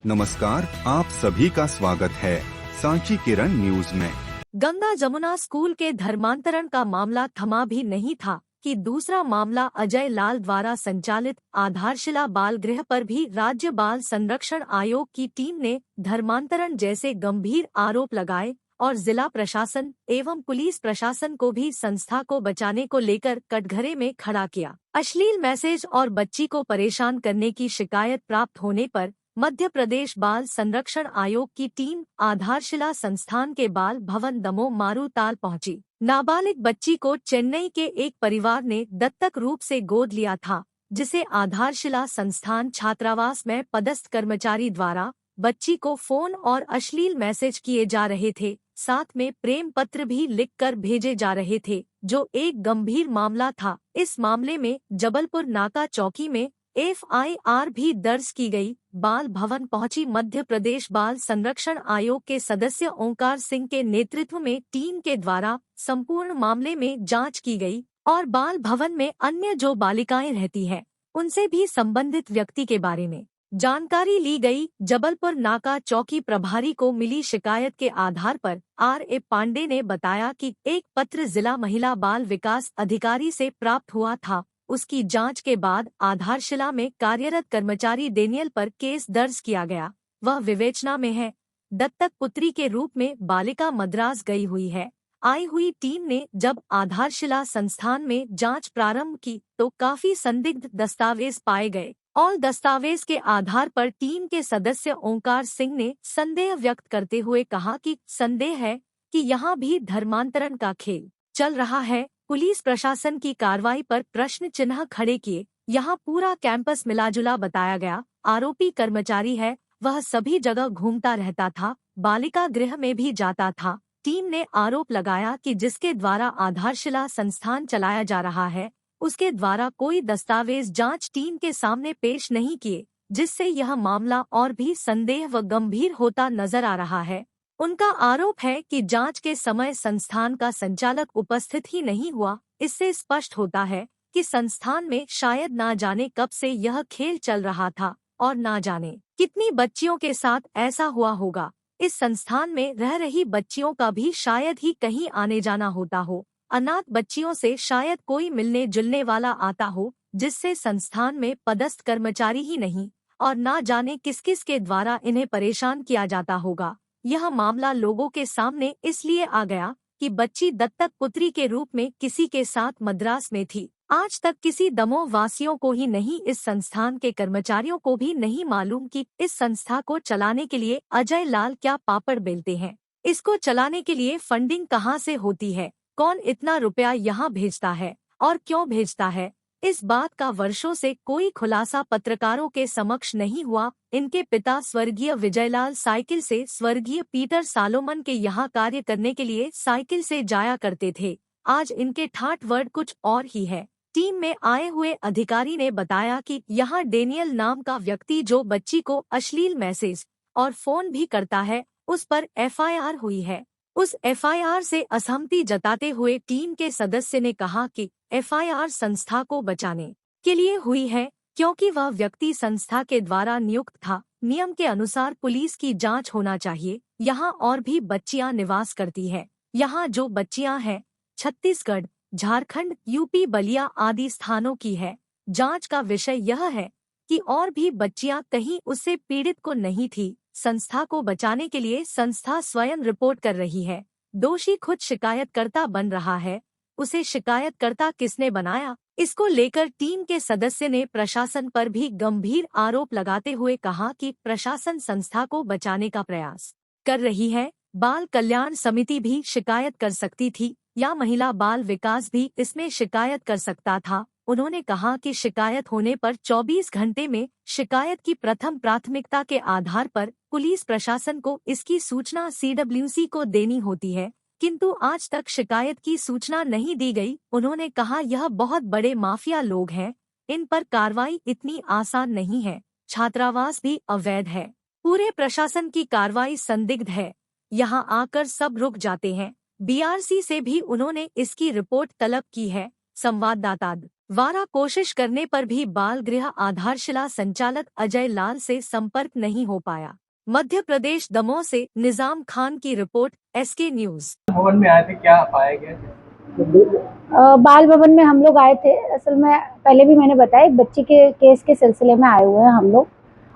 नमस्कार, आप सभी का स्वागत है सांची किरण न्यूज में। गंगा जमुना स्कूल के धर्मांतरण का मामला थमा भी नहीं था कि दूसरा मामला अजय लाल द्वारा संचालित आधारशिला बाल गृह पर भी राज्य बाल संरक्षण आयोग की टीम ने धर्मांतरण जैसे गंभीर आरोप लगाए और जिला प्रशासन एवं पुलिस प्रशासन को भी संस्था को बचाने को लेकर कटघरे में खड़ा किया। अश्लील मैसेज और बच्ची को परेशान करने की शिकायत प्राप्त होने पर मध्य प्रदेश बाल संरक्षण आयोग की टीम आधारशिला संस्थान के बाल भवन दमोह मारूताल पहुंची। नाबालिग बच्ची को चेन्नई के एक परिवार ने दत्तक रूप से गोद लिया था, जिसे आधारशिला संस्थान छात्रावास में पदस्थ कर्मचारी द्वारा बच्ची को फोन और अश्लील मैसेज किए जा रहे थे, साथ में प्रेम पत्र भी लिखकर भेजे जा रहे थे, जो एक गंभीर मामला था। इस मामले में जबलपुर नाका चौकी में FIR भी दर्ज की गई। बाल भवन पहुंची मध्य प्रदेश बाल संरक्षण आयोग के सदस्य ओंकार सिंह के नेतृत्व में टीम के द्वारा संपूर्ण मामले में जांच की गई और बाल भवन में अन्य जो बालिकाएं रहती हैं, उनसे भी संबंधित व्यक्ति के बारे में जानकारी ली गई। जबलपुर नाका चौकी प्रभारी को मिली शिकायत के आधार पर RA पांडे ने बताया कि एक पत्र जिला महिला बाल विकास अधिकारी से प्राप्त हुआ था। उसकी जांच के बाद आधारशिला में कार्यरत कर्मचारी डेनियल पर केस दर्ज किया गया। वह विवेचना में है। दत्तक पुत्री के रूप में बालिका मद्रास गई हुई है। आई हुई टीम ने जब आधारशिला संस्थान में जांच प्रारंभ की तो काफी संदिग्ध दस्तावेज पाए गए और दस्तावेज के आधार पर टीम के सदस्य ओंकार सिंह ने संदेह व्यक्त करते हुए कहा कि संदेह है कि यहाँ भी धर्मांतरण का खेल चल रहा है। पुलिस प्रशासन की कार्रवाई पर प्रश्न चिन्ह खड़े किए। यहाँ पूरा कैंपस मिलाजुला बताया गया। आरोपी कर्मचारी है, वह सभी जगह घूमता रहता था, बालिका गृह में भी जाता था। टीम ने आरोप लगाया कि जिसके द्वारा आधारशिला संस्थान चलाया जा रहा है, उसके द्वारा कोई दस्तावेज जांच टीम के सामने पेश नहीं किए, जिससे यह मामला और भी संदेह व गंभीर होता नजर आ रहा है। उनका आरोप है कि जांच के समय संस्थान का संचालक उपस्थित ही नहीं हुआ। इससे स्पष्ट होता है कि संस्थान में शायद ना जाने कब से यह खेल चल रहा था और ना जाने कितनी बच्चियों के साथ ऐसा हुआ होगा। इस संस्थान में रह रही बच्चियों का भी शायद ही कहीं आने जाना होता हो। अनाथ बच्चियों से शायद कोई मिलने जुलने वाला आता हो, जिससे संस्थान में पदस्थ कर्मचारी ही नहीं और ना जाने किस किस के द्वारा इन्हें परेशान किया जाता होगा। यह मामला लोगों के सामने इसलिए आ गया कि बच्ची दत्तक पुत्री के रूप में किसी के साथ मद्रास में थी। आज तक किसी दमोह वासियों को ही नहीं, इस संस्थान के कर्मचारियों को भी नहीं मालूम कि इस संस्था को चलाने के लिए अजय लाल क्या पापड़ बेलते हैं। इसको चलाने के लिए फंडिंग कहाँ से होती है, कौन इतना रुपया यहाँ भेजता है और क्यों भेजता है, इस बात का वर्षों से कोई खुलासा पत्रकारों के समक्ष नहीं हुआ। इनके पिता स्वर्गीय विजयलाल साइकिल से स्वर्गीय पीटर सालोमन के यहाँ कार्य करने के लिए साइकिल से जाया करते थे। आज इनके ठाठ वर्ड कुछ और ही है। टीम में आए हुए अधिकारी ने बताया कि यहाँ डेनियल नाम का व्यक्ति जो बच्ची को अश्लील मैसेज और फोन भी करता है, उस पर FIR हुई है। उस FIR से असहमति जताते हुए टीम के सदस्य ने कहा कि FIR संस्था को बचाने के लिए हुई है, क्योंकि वह व्यक्ति संस्था के द्वारा नियुक्त था। नियम के अनुसार पुलिस की जांच होना चाहिए। यहाँ और भी बच्चियां निवास करती है। यहाँ जो बच्चियां हैं छत्तीसगढ़, झारखंड, UP, बलिया आदि स्थानों की है। जांच का विषय यह है कि और भी बच्चियां कहीं उससे पीड़ित को नहीं थी। संस्था को बचाने के लिए संस्था स्वयं रिपोर्ट कर रही है। दोषी खुद शिकायतकर्ता बन रहा है। उसे शिकायतकर्ता किसने बनाया, इसको लेकर टीम के सदस्य ने प्रशासन पर भी गंभीर आरोप लगाते हुए कहा कि प्रशासन संस्था को बचाने का प्रयास कर रही है। बाल कल्याण समिति भी शिकायत कर सकती थी या महिला बाल विकास भी इसमें शिकायत कर सकता था। उन्होंने कहा कि शिकायत होने पर 24 घंटे में शिकायत की प्रथम प्राथमिकता के आधार पर पुलिस प्रशासन को इसकी सूचना CWC को देनी होती है, किंतु आज तक शिकायत की सूचना नहीं दी गई। उन्होंने कहा यह बहुत बड़े माफिया लोग हैं, इन पर कार्रवाई इतनी आसान नहीं है। छात्रावास भी अवैध है। पूरे प्रशासन की कार्रवाई संदिग्ध है। यहाँ आकर सब रुक जाते हैं। BRC से भी उन्होंने इसकी रिपोर्ट तलब की है। संवाददाता वारा कोशिश करने पर भी बाल गृह आधारशिला संचालक अजय लाल से संपर्क नहीं हो पाया। मध्य प्रदेश दमोह से निजाम खान की रिपोर्ट, SK न्यूज। भवन में आए थे, क्या पाया गया? बाल भवन में हम लोग आए थे। असल में पहले भी मैंने बताया, एक बच्ची के केस के सिलसिले में आए हुए हैं हम लोग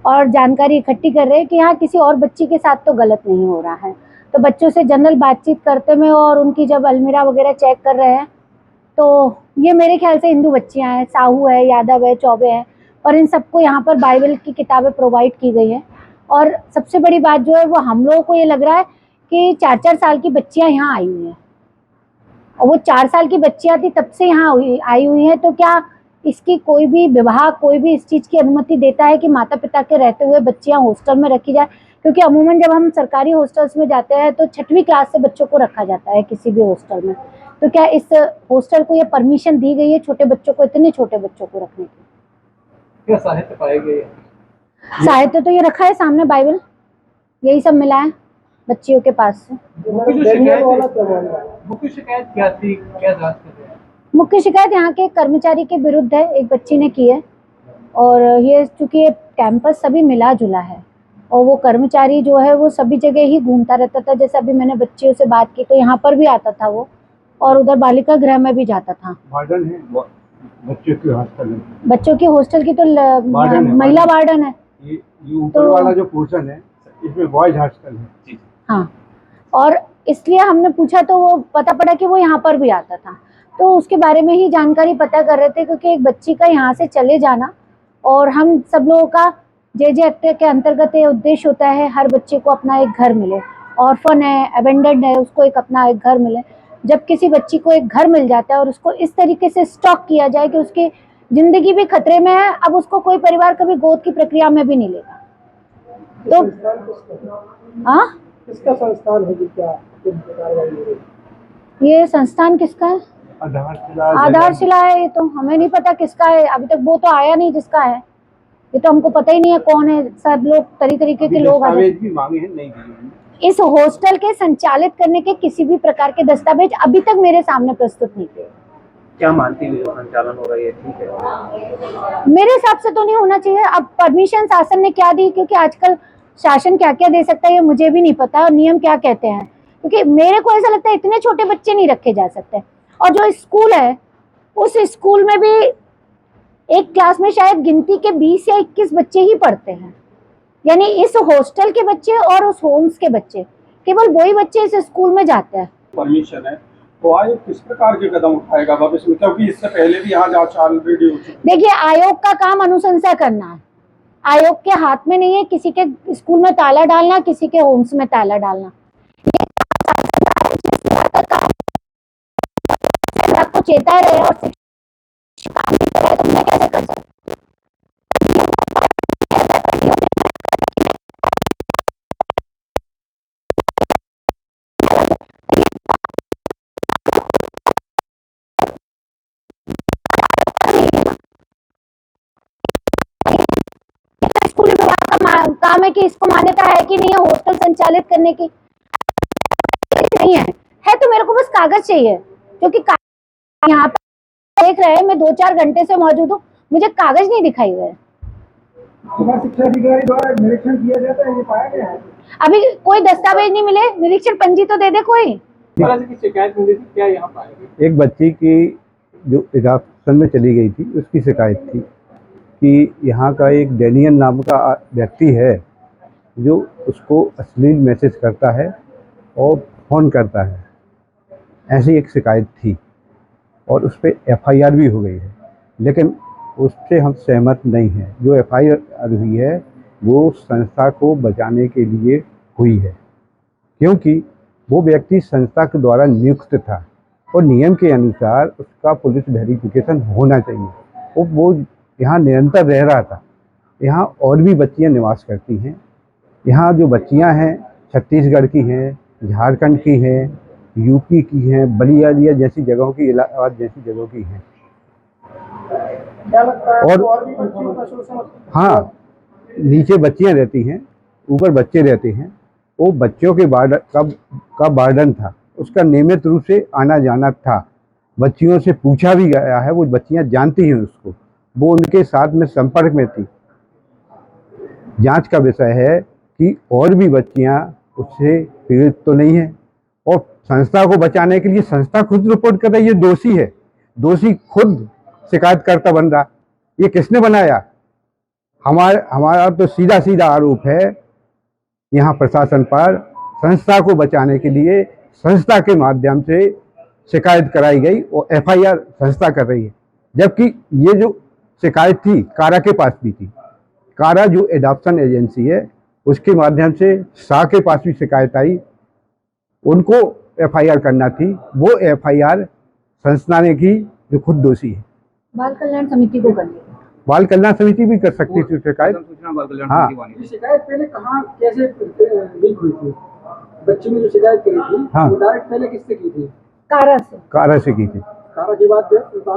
और जानकारी इकट्ठी कर रहे हैं कि यहाँ किसी और बच्ची के साथ तो गलत नहीं हो रहा है। तो बच्चों से जनरल बातचीत करते में और उनकी जब अलमीरा वगैरह चेक कर रहे हैं तो ये मेरे ख्याल से हिंदू बच्चियाँ हैं, साहू है, यादव है, चौबे हैं, और इन सबको यहाँ पर बाइबल की किताबें प्रोवाइड की गई हैं। और सबसे बड़ी बात जो है वो हम लोगों को ये लग रहा है कि 4-4 साल की बच्चियाँ यहाँ आई हुई हैं और वो 4 साल की बच्चियाँ थी तब से यहाँ आई हुई हैं। तो क्या इसकी कोई भी विभाग, कोई भी इस चीज़ की अनुमति देता है कि माता पिता के रहते हुए बच्चियाँ हॉस्टल में रखी जाए? क्योंकि अमूमन जब हम सरकारी हॉस्टल्स में जाते हैं तो 6वीं क्लास से बच्चों को रखा जाता है किसी भी हॉस्टल में। तो क्या इस हॉस्टल को ये परमिशन दी गई है छोटे बच्चों को, इतने छोटे बच्चों को रखने की? क्या साहित्य पाए गए? साहित्य तो ये रखा है सामने, बाइबल, यही सब मिला है बच्चियों के पास से। मुख्य शिकायत क्या थी, क्या जांच कर रहे हैं? मुख्य शिकायत यहाँ के कर्मचारी के विरुद्ध है, एक बच्ची ने की है। और ये चूंकि कैंपस सभी मिला जुला है और वो कर्मचारी जो है वो सभी जगह ही घूमता रहता था। जैसे अभी मैंने बच्चियों से बात की तो यहाँ पर भी आता था वो और उधर बालिका गृह में भी जाता था। वार्डन है बच्चों की हॉस्टल में, बच्चों की हॉस्टल की तो महिला वार्डन है। ये ऊपर वाला जो पोर्शन है इसमें बॉयज हॉस्टल है। हाँ, और इसलिए हमने पूछा तो वो पता पड़ा कि वो यहाँ पर भी आता था। तो उसके बारे में ही जानकारी पता कर रहे थे क्योंकि एक बच्ची का यहाँ से चले जाना, और हम सब लोगों का JJ एक्ट के अंतर्गत ये उद्देश्य होता है हर बच्चे को अपना एक घर मिले। ऑर्फन है, अबेंडेंड है, उसको एक अपना एक घर मिले। जब किसी बच्ची को एक घर मिल जाता है और उसको इस तरीके से स्टॉक किया जाए कि उसकी जिंदगी भी खतरे में है, अब उसको कोई परिवार कभी गोद की प्रक्रिया में भी नहीं लेगा। तो किसका संस्थान है? क्या ये संस्थान किसका है? आधारशिला है। ये तो हमें नहीं पता किसका है, अभी तक वो तो आया नहीं जिसका है। ये तो हमको पता ही नहीं है कौन है। सब लोग तरीके के लोग भी मांगे हैं, नहीं दिए। इस हॉस्टल के संचालित करने के किसी भी प्रकार के दस्तावेज अभी तक मेरे सामने प्रस्तुत नहीं थे। क्या मानती हुई संचालन हो रही है? ठीक है, मेरे हिसाब से तो नहीं होना चाहिए। अब परमिशन शासन ने क्या दी, क्योंकि आजकल शासन क्या क्या दे सकता है ये मुझे भी नहीं पता और नियम क्या कहते हैं, क्योंकि मेरे को ऐसा लगता है इतने छोटे बच्चे नहीं रखे जा सकते। और जो स्कूल है उस स्कूल में भी एक क्लास में शायद गिनती के 20 या 21 बच्चे ही पढ़ते हैं। यानी इस हॉस्टल के बच्चे और उस होम्स के बच्चे, केवल वही बच्चे इस स्कूल में जाते हैं। परमिशन है तो आयोग किस प्रकार के कदम उठाएगा भविष्य में, क्योंकि इससे पहले भी यहाँ जांच ऑलरेडी हो चुकी है। देखिए, आयोग का काम अनुशंसा करना है। आयोग के हाथ में नहीं है किसी के स्कूल में ताला डालना, किसी के होम्स में ताला डालना। आपको चेता रहे और काम नहीं करे तो मैं कैसे कर सकती हूँ? स्कूल विभाग का काम है कि इसको मान्यता है कि नहीं है हॉस्टल संचालित करने की? नहीं है तो मेरे को बस कागज चाहिए, क्योंकि यहाँ पे देख रहे हैं मैं 2-4 घंटे से मौजूद हूँ, मुझे कागज नहीं दिखाई गए। शिक्षा अधिकारी द्वारा निरीक्षण किया जाता है, ये पाया गया है? अभी कोई दस्तावेज नहीं मिले, निरीक्षण पंजी तो दे दे कोई। की शिकायत मिली थी, क्या यहाँ पाया गया? एक बच्ची की जो एडॉप्शन में चली गई थी उसकी शिकायत थी कि यहाँ का एक डेनियन नाम का व्यक्ति है जो उसको अश्लील मैसेज करता है और फ़ोन करता है, ऐसी एक शिकायत थी और उस पर FIR भी हो गई है। लेकिन उससे हम सहमत नहीं हैं। जो FIR हुई है वो संस्था को बचाने के लिए हुई है, क्योंकि वो व्यक्ति संस्था के द्वारा नियुक्त था और नियम के अनुसार उसका पुलिस वेरिफिकेशन होना चाहिए। वो यहाँ निरंतर रह रहा था। यहाँ और भी बच्चियाँ निवास करती हैं। यहाँ जो बच्चियाँ हैं छत्तीसगढ़ की हैं, झारखंड की हैं, यूपी की हैं, बलिया जैसी जगहों की, इलाहाबाद जैसी जगहों की हैं। क्या लगता है और भी बच्चियों का शोषण? हाँ, नीचे बच्चियाँ रहती हैं, ऊपर बच्चे रहते हैं। वो बच्चों के का वार्डन था, उसका नियमित रूप से आना जाना था। बच्चियों से पूछा भी गया है, वो बच्चियां जानती हैं उसको, वो उनके साथ में संपर्क में थी। जांच का विषय है कि और भी बच्चियां उससे पीड़ित तो नहीं है, और संस्था को बचाने के लिए संस्था खुद रिपोर्ट कर रही है, दोषी है, दोषी खुद शिकायतकर्ता बन रहा। ये किसने बनाया? हमारा तो सीधा सीधा आरोप है यहाँ प्रशासन पर, संस्था को बचाने के लिए संस्था के माध्यम से शिकायत कराई गई और एफआईआर संस्था कर रही है, जबकि ये जो शिकायत थी कारा के पास भी थी। कारा जो एडॉप्शन एजेंसी है उसके माध्यम से शाह के पास भी शिकायत आई, उनको एफआईआर करना थी, वो एफआईआर संस्था ने की जो खुद दोषी है। बाल कल्याण समिति को करनी है। बाल कल्याण समिति भी कर सकती थी शिकायत। हाँ, शिकायत पहले कहाँ कैसे लीक हुई थी? बच्चे ने जो शिकायत करी थी, हाँ, वो डायरेक्ट पहले किससे की थी? कारा से। कारा से की थी। कारा की बात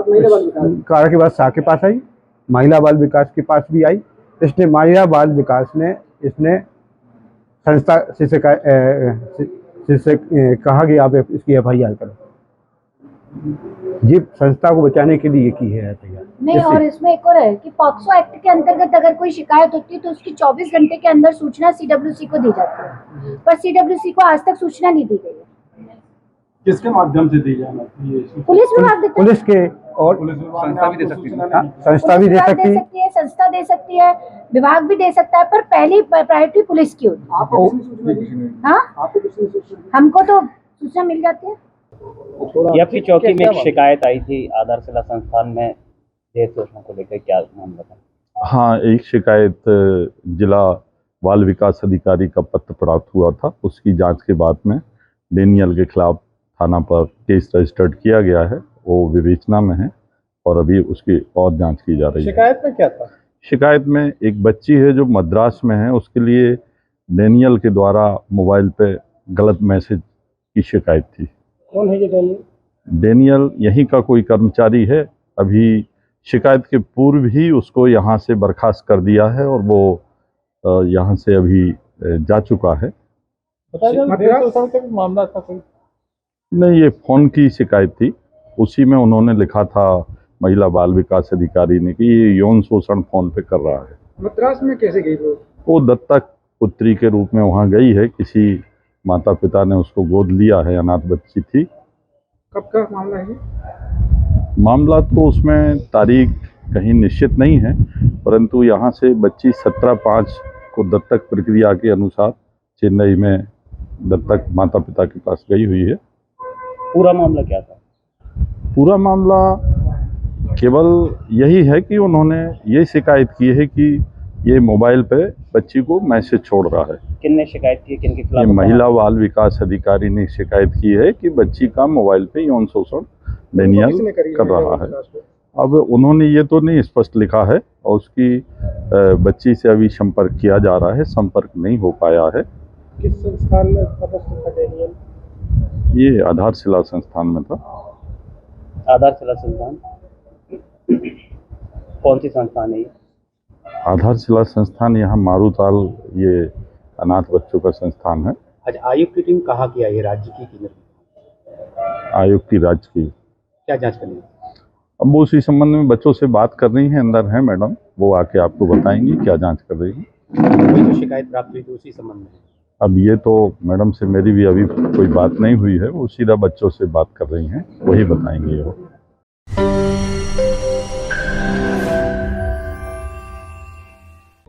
महिला बाल विकास, कारा के बाद शाह के पास आई, महिला बाल विकास के पास भी आई। इसने महिला बाल विकास ने इसने संस्था से कहा कि आप इसकी एफआईआर करो। ये संस्था को बचाने के लिए की है एफआईआर। नहीं, और इसमें एक और है कि पॉक्सो एक्ट के अंतर्गत अगर कोई शिकायत होती है तो उसकी 24 घंटे के अंदर सूचना सीडब्ल्यूसी को दी जाती है, पर सीडब्ल्यूसी को आज तक सूचना नहीं दी गई है। किसके माध्यम से दी जाना? पुलिस विभाग देता है। पुलिस के और संस्था भी दे सकती है। संस्था भी दे सकती है, संस्था दे सकती है, विभाग भी दे सकता है, पर पहली प्रायोरिटी पुलिस की होती है। आपको किसने सूचना दी? हाँ, आपको किसने सूचना दी? हमको तो सूचना मिल जाती है। ये आपकी चौकी में एक शिकायत आई थी आधारशिला संस्थान में देह शोषण को लेकर, क्या मामला था? हाँ, एक शिकायत जिला बाल विकास अधिकारी का पत्र प्राप्त हुआ था। उसकी जांच के बाद में डेनियल के खिलाफ थाना पर केस रजिस्टर्ड किया गया है, वो विवेचना में है और अभी उसकी और जांच की जा रही है। शिकायत में क्या था? शिकायत में एक बच्ची है जो मद्रास में है, उसके लिए डेनियल के द्वारा मोबाइल पे गलत मैसेज की शिकायत थी। कौन है ये डेनियल? डेनियल यहीं का कोई कर्मचारी है। अभी शिकायत के पूर्व ही उसको यहाँ से बर्खास्त कर दिया है और वो यहाँ से अभी जा चुका है। मामला था कोई? नहीं, ये फ़ोन की शिकायत थी, उसी में उन्होंने लिखा था महिला बाल विकास अधिकारी ने कि ये यौन शोषण फ़ोन पे कर रहा है। मद्रास में कैसे गई वो दत्तक पुत्री के रूप में वहाँ गई है, किसी माता पिता ने उसको गोद लिया है, अनाथ बच्ची थी। कब का मामला है? मामला तो उसमें तारीख कहीं निश्चित नहीं है, परंतु यहाँ से बच्ची 17/5 को दत्तक प्रक्रिया के अनुसार चेन्नई में दत्तक माता पिता के पास गई हुई है। पूरा मामला क्या था? पूरा मामला केवल यही है कि उन्होंने ये शिकायत की है कि ये मोबाइल पे बच्ची को मैसेज छोड़ रहा है। किसने शिकायत की, किनके ये खिलाफ? महिला बाल विकास अधिकारी ने शिकायत की है कि बच्ची का मोबाइल पे यौन शोषण डेनियल कर रहा है। अब उन्होंने ये तो नहीं स्पष्ट लिखा है और उसकी बच्ची से अभी संपर्क किया जा रहा है, संपर्क नहीं हो पाया है। किस संस्थान में पदस्थ था डेनियल? ये आधारशिला संस्थान में था। आधारशिला संस्थान कौन सी संस्थान है ये? आधारशिला संस्थान यहाँ मारूताल, ये अनाथ बच्चों का संस्थान है। आज आयोग की टीम कहाँ की आई है? राज्य की आयोग की, राज्य की। क्या जांच करनी है? अब वो उसी संबंध में बच्चों से बात कर रही हैं, अंदर हैं मैडम, वो आके आपको बताएंगी क्या जांच कर रही हैं। वही जो शिकायत प्राप्त हुई थी उसी संबंध में। अब ये तो मैडम से मेरी भी अभी कोई बात नहीं हुई है, वो सीधा बच्चों से बात कर रही हैं, वही बताएंगे वो।